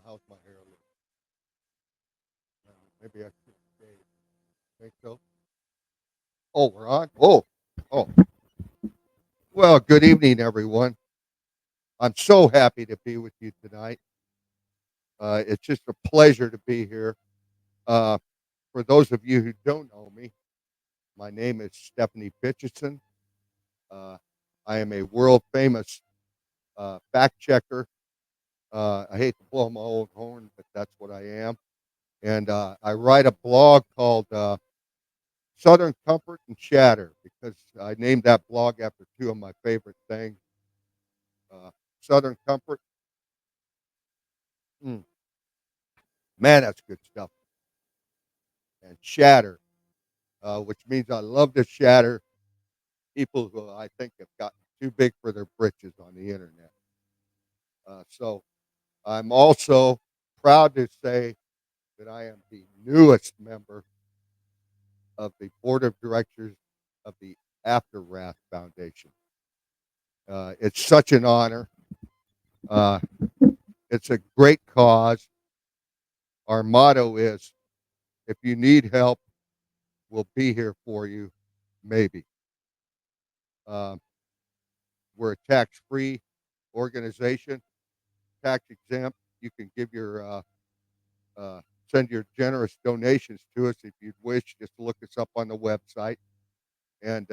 how's my hair look? Maybe I should shave. Think so? Oh, we're on? Oh. Well, good evening, everyone. I'm so happy to be with you tonight. It's just a pleasure to be here. Uh, for those of you who don't know me, my name is Stefani Bitchison. Uh, I am a world famous fact checker. I hate to blow my old horn, but that's what I am. And I write a blog called Southern Comfort and Chatter because I named that blog after two of my favorite things. Uh, Southern Comfort, mm, man, that's good stuff. And Chatter, which means I love to shatter people who I think have gotten too big for their britches on the internet. So I'm also proud to say that I am the newest member of the board of directors of the Afterwrath Foundation. It's such an honor. Uh, it's a great cause. Our motto is if you need help, we'll be here for you, maybe. Um, we're a tax free organization, tax exempt. You can give your send your generous donations to us if you'd wish. Just look us up on the website, and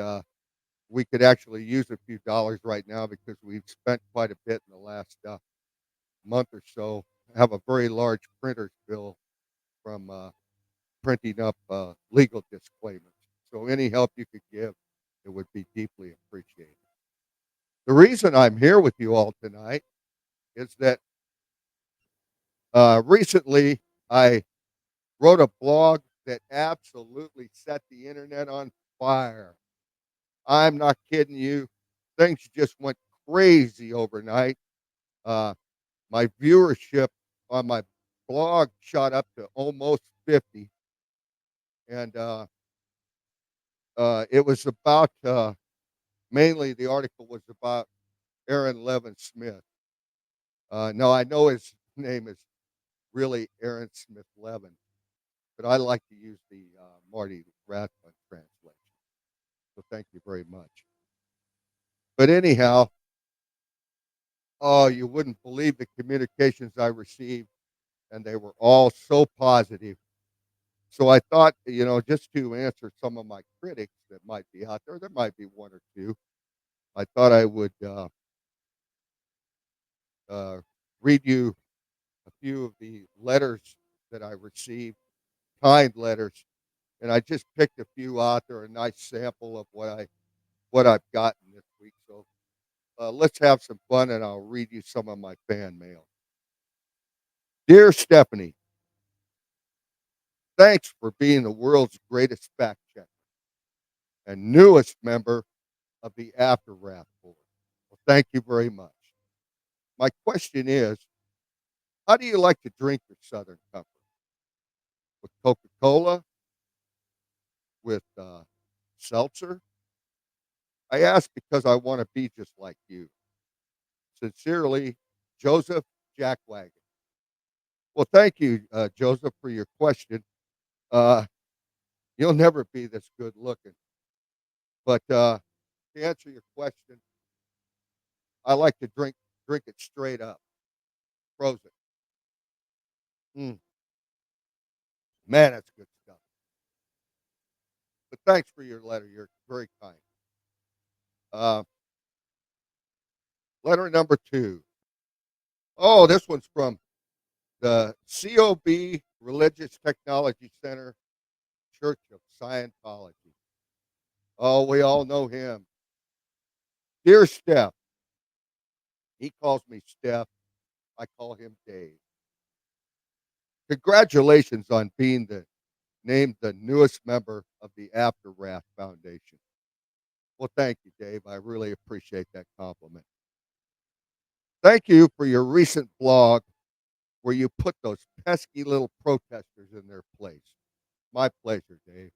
we could actually use a few dollars right now because we've spent quite a bit in the last month or so. Have a very large printer's bill from printing up legal disclaimers. So any help you could give, it would be deeply appreciated. The reason I'm here with you all tonight is that recently I wrote a blog that absolutely set the internet on fire. I'm not kidding you. Things just went crazy overnight. Uh, my viewership on my blog shot up to almost 50. And it was about mainly the article was about Aaron Levin Smith. No, I know his name is really Aaron Smith Levin, but I like to use the Marty Rathbun translation. So thank you very much. But anyhow, oh, you wouldn't believe the communications I received, and they were all so positive. So I thought, just to answer some of my critics that might be out there, there might be one or two. I thought I would uh, read you a few of the letters that I received, kind letters, and I just picked a few out there, a nice sample of what I've gotten this week. So let's have some fun, and I'll read you some of my fan mail. Dear Stephanie, thanks for being the world's greatest fact checker and newest member of the Afterwrath Board. Well, thank you very much. My question is, how do you like to drink your Southern Comfort? With Coca-Cola? With seltzer? I ask because I want to be just like you. Sincerely, Joseph Jackwagon. Well, thank you, Joseph, for your question. Uh, you'll never be this good looking. But to answer your question, I like to drink it straight up, frozen. Mm, man, that's good stuff. But thanks for your letter. You're very kind. Uh, letter number two. Oh, this one's from the COB Religious Technology Center, Church of Scientology. Oh, we all know him. Dear Steph, he calls me Steph. I call him Dave. Congratulations on being named the newest member of the Afterwrath Foundation. Well, thank you, Dave. I really appreciate that compliment. Thank you for your recent blog where you put those pesky little protesters in their place. My pleasure, Dave.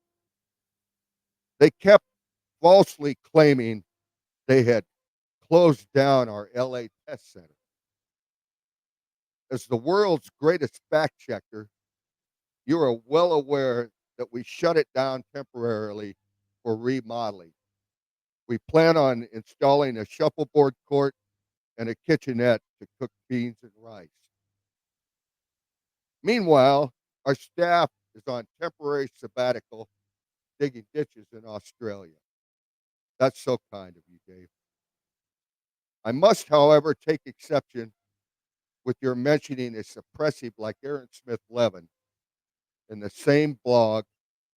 They kept falsely claiming they had closed down our LA test center. As the world's greatest fact checker, you are well aware that we shut it down temporarily for remodeling. We plan on installing a shuffleboard court and a kitchenette to cook beans and rice. Meanwhile, our staff is on temporary sabbatical digging ditches in Australia. That's so kind of you, Dave. I must, however, take exception with your mentioning a suppressive like Aaron Smith Levin in the same blog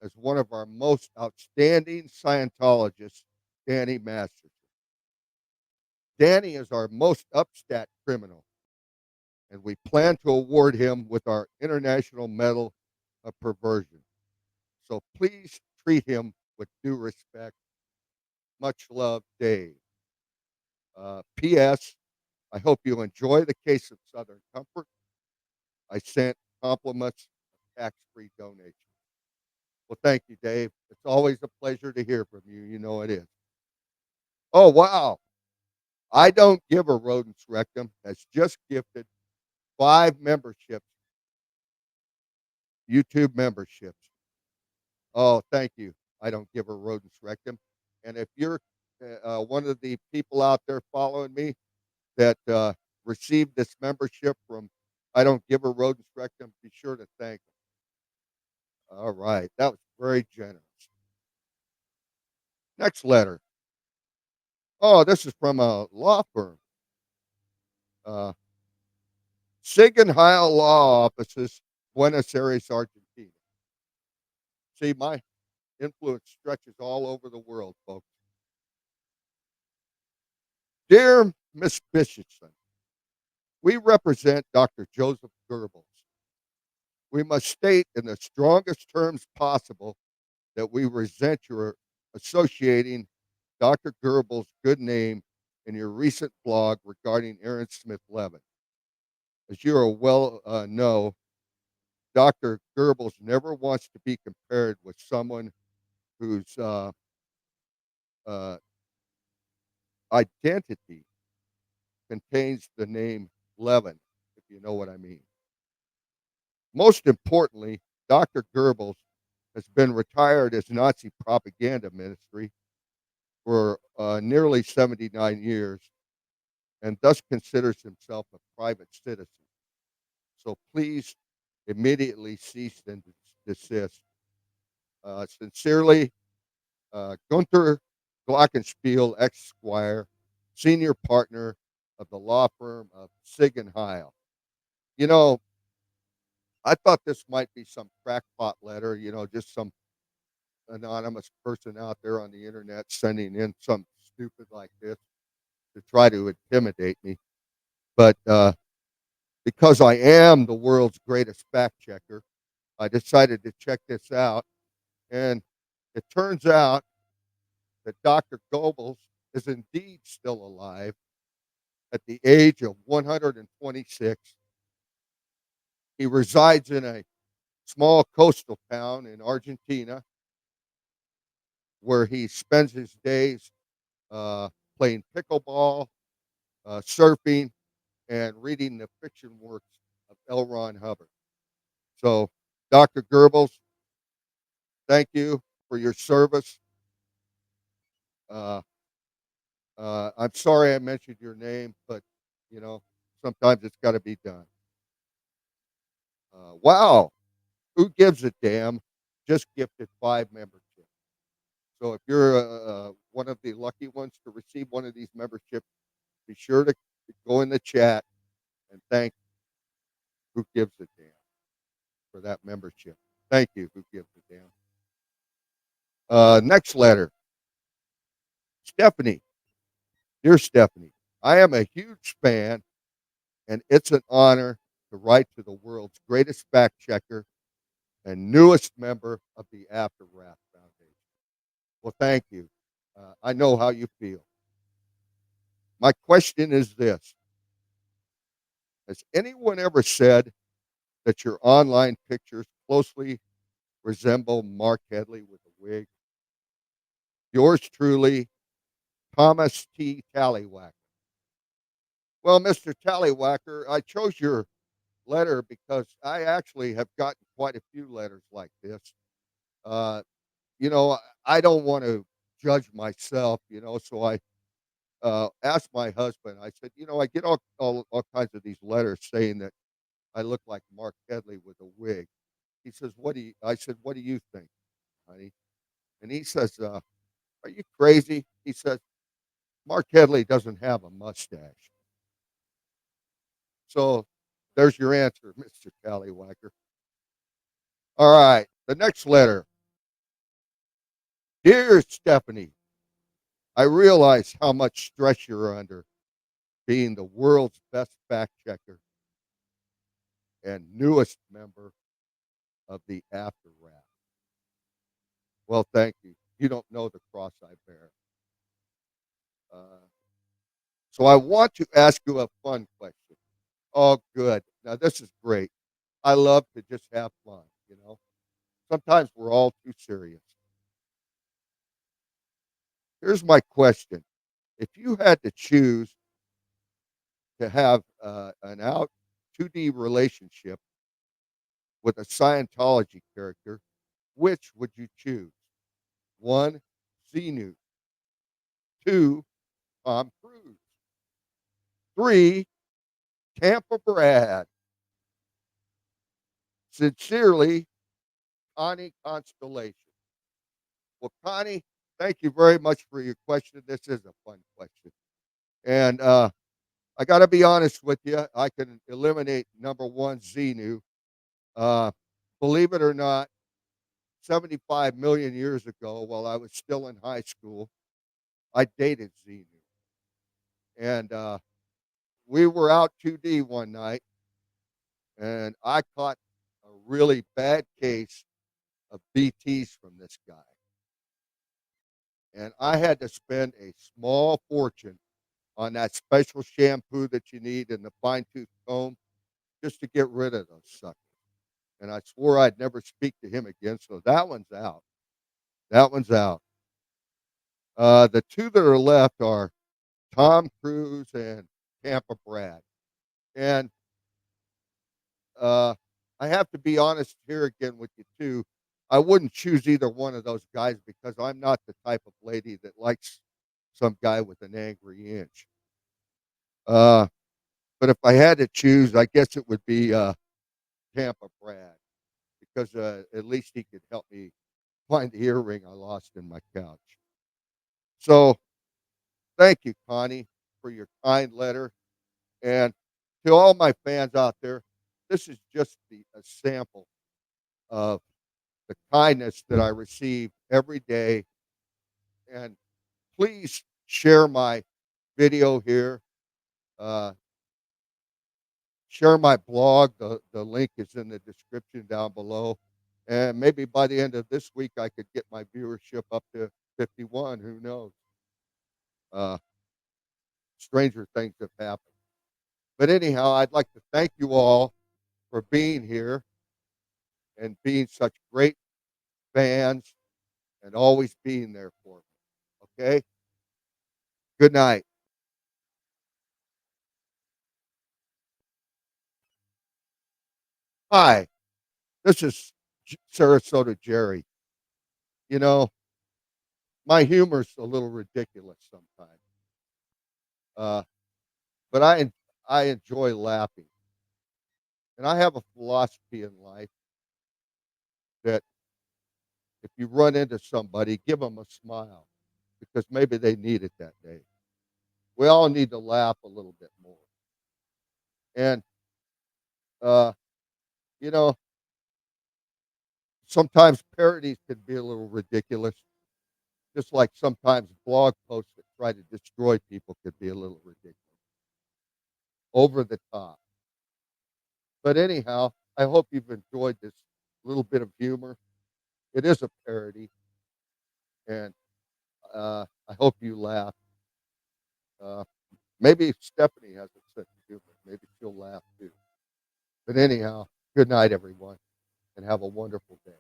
as one of our most outstanding Scientologists, Danny Masterson. Danny is our most upstat criminal, and we plan to award him with our International Medal of Perversion. So please treat him with due respect. Much love, Dave. P.S. I hope you enjoy the case of Southern Comfort. I sent compliments of tax-free donation. Well, thank you, Dave. It's always a pleasure to hear from you. You know it is. Oh, wow. I Don't Give a Rodent's Rectum has just gifted 5 memberships, YouTube memberships. Oh, thank you. I Don't Give a Rodent's Rectum. And if you're one of the people out there following me that received this membership from I Don't Give a Rodent's Rectum, be sure to thank them. All right. That was very generous. Next letter. Oh, this is from a law firm. Sig and Heil Law Offices, Buenos Aires, Argentina. See, my influence stretches all over the world, folks. Dear Miss Bitchison, we represent Dr. Joseph Goebbels. We must state in the strongest terms possible that we resent your associating Dr. Goebbels' good name in your recent blog regarding Aaron Smith Levin. As you are well know, Dr. Goebbels never wants to be compared with someone whose uh, identity contains the name Levin, if you know what I mean. Most importantly, Dr. Goebbels has been retired as Nazi propaganda ministry for nearly 79 years and thus considers himself a private citizen. So please immediately cease and desist. Sincerely, Gunther Glockenspiel, Esquire, senior partner of the law firm of Sig and Heil. You know, I thought this might be some crackpot letter, just some anonymous person out there on the internet sending in something stupid like this to try to intimidate me. But because I am the world's greatest fact checker, I decided to check this out. And it turns out that Dr. Goebbels is indeed still alive at the age of 126. He resides in a small coastal town in Argentina where he spends his days uh, playing pickleball, surfing, and reading the fiction works of L. Ron Hubbard. So, Dr. Goebbels, thank you for your service. Uh, I'm sorry I mentioned your name, but you know, sometimes it's got to be done. Wow, who gives a damn? Just gifted 5 memberships. So if you're one of the lucky ones to receive one of these memberships, be sure to go in the chat and thank Who Gives a Damn for that membership. Thank you, Who Gives a Damn. Next letter. Stephanie. Dear Stephanie, I am a huge fan, and it's an honor to write to the world's greatest fact checker and newest member of the Afterwrath Foundation. Well, thank you. I know how you feel. My question is this: has anyone ever said that your online pictures closely resemble Mark Headley with a wig? Yours truly, Thomas T. Tallywhacker. Well, Mr. Tallywhacker, I chose your letter because I actually have gotten quite a few letters like this. Uh, I don't want to judge myself, so I asked my husband. I said, I get all kinds of these letters saying that I look like Mark Headley with a wig. He says, "What do you?" I said, "What do you think, honey?" And he says, "Are you crazy?" He says, "Mark Headley doesn't have a mustache." So there's your answer, Mr. Tallywhacker. All right, the next letter. Dear Stephanie, I realize how much stress you're under being the world's best fact checker and newest member of the After Wrap. Well, thank you. You don't know the cross I bear. Uh, so I want to ask you a fun question. Oh, good. Now, this is great. I love to just have fun. Sometimes we're all too serious. Here's my question. If you had to choose to have an out 2D relationship with a Scientology character, which would you choose? One, Xenu. Two, Tom Cruise. Three, Tampa Brad. Sincerely, Connie Constellation. Well, Connie, thank you very much for your question. This is a fun question. And I got to be honest with you. I can eliminate number one, Xenu. Uh, Believe it or not, 75 million years ago, while I was still in high school, I dated Xenu. And we were out 2D one night, and I caught a really bad case of BTs from this guy. And I had to spend a small fortune on that special shampoo that you need and the fine tooth comb just to get rid of those suckers. And I swore I'd never speak to him again. So that one's out. That one's out. The two that are left are Tom Cruise and Tampa Brad. And uh, I have to be honest here again with you too. I wouldn't choose either one of those guys because I'm not the type of lady that likes some guy with an angry inch. Uh, but if I had to choose, I guess it would be Tampa Brad because at least he could help me find the earring I lost in my couch. So thank you, Connie, for your kind letter. And to all my fans out there, this is just a sample of the kindness that I receive every day. And please share my video here. Uh, Share my blog. The link is in the description down below. And maybe by the end of this week, I could get my viewership up to 51. Who knows? Uh, Stranger things have happened. But anyhow, I'd like to thank you all for being here and being such great fans and always being there for me. Okay? Good night. Hi, this is Sarasota Jerry. You know, my humor's a little ridiculous sometimes, uh, but I enjoy laughing. And I have a philosophy in life that if you run into somebody, give them a smile because maybe they need it that day. We all need to laugh a little bit more. And, uh, you know, sometimes parodies can be a little ridiculous, just like sometimes blog posts that try to destroy people could be a little ridiculous, over the top. But anyhow, I hope you've enjoyed this little bit of humor. It is a parody, and I hope you laugh. Uh, Maybe Stephanie has a sense of humor. Maybe she'll laugh too. But anyhow, good night, everyone, and have a wonderful day.